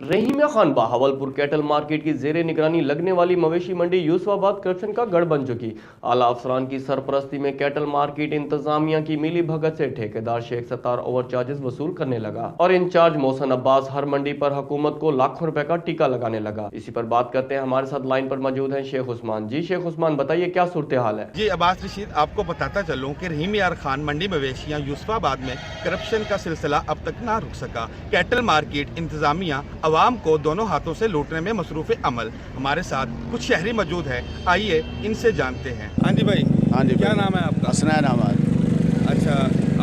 Rahimiya Khan Bahawalpur cattle market की जेर निगरानी लगने वाली मवेशी मंडी यूसुफाबाद करप्शन का गढ़ बन चुकी। आला अफसरान की सरपरस्ती में कैटल मार्केट इंतजामिया की मिली भगत से ठेकेदार शेख सत्तार ओवर चार्जेस वसूल करने लगा और इंचार्ज मोहसन अब्बास हर मंडी पर हुकूमत को लाखों रुपए का टीका लगाने लगा। इसी पर बात करते हैं, हमारे साथ लाइन पर मौजूद है शेख उस्मान। जी शेख उस्मान, बताइए क्या सूरत हाल है? जी अब्बास रशीद, आपको बताता चलूं कि रहीमिया खान मंडी मवेशियां यूसुफाबाद में करप्शन का सिलसिला अब तक ना रुक सका। कैटल मार्केट इंतजामिया आवाम को दोनों हाथों से लूटने में मसरूफ़ अमल। हमारे साथ कुछ शहरी मौजूद हैं, आइए इनसे जानते हैं। हाँ जी भाई। हाँ जी, क्या नाम है आपका? हसनैन अहमद। अच्छा,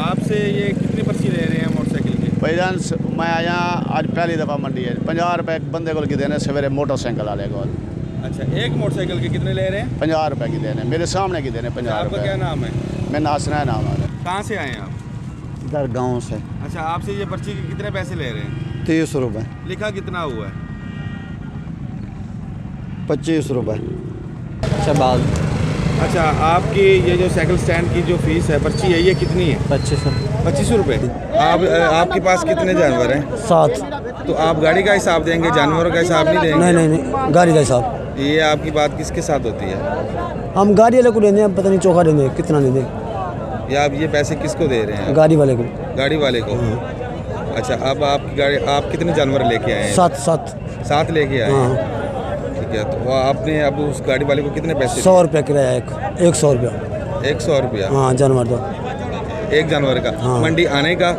आपसे ये कितनी पर्ची ले रहे हैं मोटरसाइकिल की? भाईजान मैं आया आज पहली दफ़ा मंडी है। 50 रुपए बंदे को देने सवेरे मोटरसाइकिल वाले को। अच्छा, एक मोटरसाइकिल के कितने ले रहे हैं? 50 रुपए की देने, मेरे सामने की देने 50 आपका रुपए। क्या नाम है? मेरा हसनैन अहमद है। कहाँ से आए हैं आप? इधर गाँव से। अच्छा, आपसे ये पर्ची के कितने पैसे ले रहे हैं? 30 रुपए। लिखा कितना हुआ है? 25 रुपए। अच्छा, आपकी ये जो साइकिल स्टैंड की जो फीस है, पर्ची है, ये कितनी है? 25 रुपए। आपके पास कितने जानवर हैं? 7। तो आप गाड़ी का हिसाब देंगे, जानवरों का हिसाब नहीं देंगे? नहीं, गाड़ी का हिसाब। ये आपकी बात किसके साथ होती है? हम गाड़ी वाले को देंगे, पता नहीं चौका देंगे कितना देंगे। या आप ये पैसे किसको दे रहे हैं? गाड़ी वाले को। गाड़ी वाले को। अच्छा, अब आपकी गाड़ी, आप कितने जानवर लेके आए हैं? 7। 7 लेके आए हैं। हाँ, ठीक है, तो आपने अब उस गाड़ी वाले को कितने पैसे 100 रुपया किराया, 100 रुपया। दिए? 100 रुपया हाँ, जानवर दो। एक जानवर का? हाँ। मंडी आने का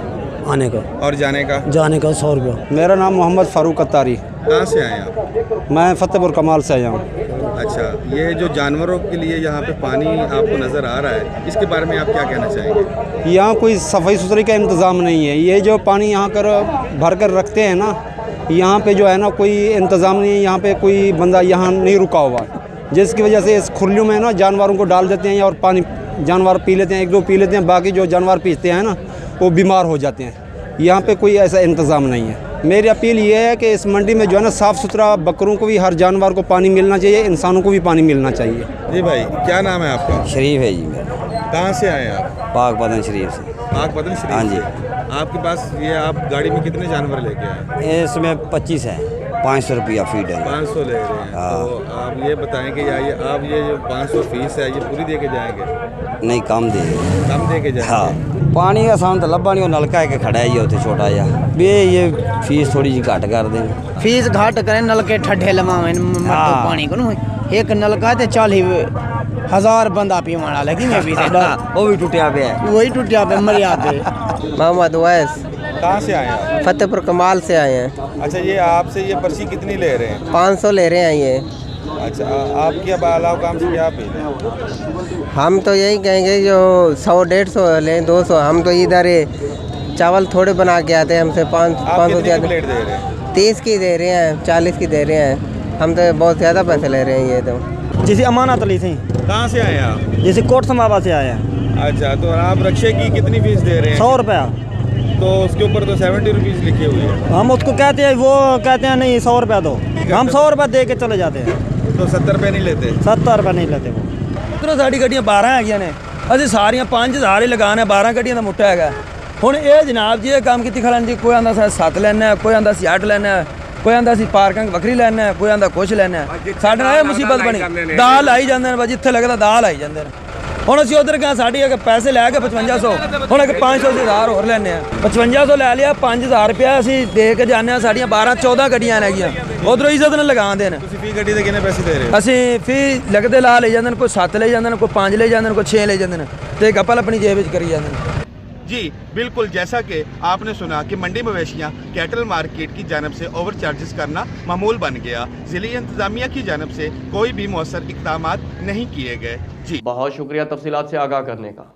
आने का, और जाने का? जाने का 100 रुपया। मेरा नाम मोहम्मद फारूक अत्तारी। कहाँ से आए आप? मैं फतेहपुर कमाल से आया हूँ। अच्छा, ये जो जानवरों के लिए यहाँ पे पानी आपको नज़र आ रहा है, इसके बारे में आप क्या कहना चाहेंगे? यहाँ कोई सफाई सुथरी का इंतज़ाम नहीं है। ये जो पानी यहाँ कर भर कर रखते हैं ना, यहाँ पे जो है ना कोई इंतज़ाम नहीं है। यहाँ पे कोई बंदा यहाँ नहीं रुका हुआ, जिसकी वजह से इस खुरलियों में ना जानवरों को डाल देते हैं और पानी जानवर पी लेते हैं, 1-2 पी लेते हैं, बाकी जो जानवर पीते हैं ना वो बीमार हो जाते हैं। यहाँ पे कोई ऐसा इंतज़ाम नहीं है। मेरी अपील ये है कि इस मंडी में जो है ना साफ़ सुथरा, बकरों को भी, हर जानवर को पानी मिलना चाहिए, इंसानों को भी पानी मिलना चाहिए। जी भाई, क्या नाम है आपका? शरीफ है जी मेरा। कहाँ से आए हैं आप? पाक पदन शरीफ से। पाक पदन शरीफ। हाँ जी। आपके पास ये, आप गाड़ी में कितने जानवर लेके आए? इसमें 25 है, 500 रुपया फीड है। 500 ले रहे हैं। तो आप ये बताएं कि आप ये जो 500 फीस है, ये पूरी दे के जाएंगे? नहीं, कम दे। कम दे के जाएंगे? हाँ, पानी का सामान तो लब्बा नहीं, वो नलका है कि खड़ा है, ये होते छोटा या ये फीस थोड़ी जी घट कर दें। फीस घाट करें, नलके ठड्डे लवावें हाँ। पानी को न। एक नलका ते 40,000 बंदा पीवाना लगी मैं भी वो भी टूटिया पे है, वही टूटिया पे मरिया पे। मोहम्मद वैस, कहाँ से आए हैं आप? फतेहपुर कमाल से आए हैं। अच्छा, ये आपसे ये पर्ची कितनी ले रहे हैं? 500 ले रहे हैं ये। अच्छा, आपकी अब अलाव काम से क्या अपील है? हम तो यही कहेंगे जो 100-150 लें, 200। हम तो इधर चावल थोड़े बना के आते हैं, हमसे 500 कितनी प्लेट दे रहे हैं? 30 की दे रहे हैं, 40 की दे रहे हैं। हम तो बहुत ज़्यादा पैसे ले रहे हैं ये तो। जैसे अमानत ली थी, कहाँ से आए हैं आप? जैसे कोट समावा से आया। अच्छा, तो आप रक्षे की कितनी फीस दे रहे हैं? 100 रुपया। तो उसके ऊपर तो 70 रुपीज़ लिखे हुए हैं। हम उसको कहते हैं, वो कहते हैं नहीं 100 रुपया दो, हम 100 रुपया दे के चले जाते हैं। तो 70 रुपये नहीं लेते? 70 रुपया नहीं लेते वो। तो साड़ी गड्डियां 12 हैगियां ने, ਅਸੀਂ ਸਾਰੀਆਂ 5000 ਹੀ ਲਗਾਣੇ, 12 ਗੱਡੀਆਂ ਦਾ ਮੁੱਠਾ ਹੈਗਾ। ਹੁਣ ਇਹ ਜਨਾਬ ਜੀ ਇਹ ਕੰਮ ਕੀਤੀ ਖੜਨ ਜੀ, ਕੋਈ ਆਂਦਾ 7 ਲੈਣਾ, ਕੋਈ ਆਂਦਾ 8 ਲੈਣਾ, ਕੋਈ ਆਂਦਾ ਅਸੀਂ ਪਾਰਕਿੰਗ ਵੱਖਰੀ ਲੈਣਾ, ਕੋਈ ਆਂਦਾ ਕੁਛ ਲੈਣਾ। ਸਾਡੇ ਨਾਲ ਇਹ ਮੁਸੀਬਤ ਬਣੀ, ਦਾਲ ਆਈ ਜਾਂਦੇ ਨੇ, ਬਸ ਜਿੱਥੇ ਲੱਗਦਾ ਦਾਲ ਆਈ ਜਾਂਦੇ ਨੇ। ਹੁਣ ਅਸੀਂ ਉਧਰ ਗਏ, ਸਾਡੀ ਅਗੇ ਪੈਸੇ ਲੈ ਕੇ 5500, ਹੁਣ ਅਗੇ 500 ਦੀ 1000 ਹੋਰ ਲੈਣੇ ਆ। 5500 ਲੈ ਲਿਆ, 5000 ਰੁਪਇਆ ਅਸੀਂ ਦੇ ਕੇ ਜਾਂਦੇ ਆ। ਸਾਡੀਆਂ 12-14 ਗੱਡੀਆਂ ਹੈਗੀਆਂ, ਉਧਰੋਂ ਇੱਜ਼ਤ ਨਾਲ ਲਗਾਉਂਦੇ ਨੇ। ਤੁਸੀਂ ਫੀ ਗੱਡੀ ਦੇ ਕਿੰਨੇ ਪੈਸੇ ਦੇ ਰਹੇ ਹੋ? ਅਸੀਂ ਫੀ ਲੱਗਦੇ ਲਾ ਲੈ ਜਾਂਦੇ ਨੇ, ਕੋਈ 7 ਲੈ ਜਾਂਦੇ ਨੇ, ਕੋਈ 5 ਲੈ ਜਾਂਦੇ ਨੇ, ਕੋਈ 6 ਲੈ ਜਾਂਦੇ ਨੇ, ਤੇ ਗੱਪਲ ਆਪਣੀ ਜੇਬ ਵਿੱਚ ਕਰੀ ਜਾਂਦੇ ਨੇ। जी बिल्कुल, जैसा कि आपने सुना कि मंडी मवेशियाँ कैटल मार्केट की जानब से ओवर चार्जेस करना मामूल बन गया। ज़िली इंतज़ामिया की जानब से कोई भी मौसर इक़दामात नहीं किए गए। जी बहुत शुक्रिया तफसीलात से आगाह करने का।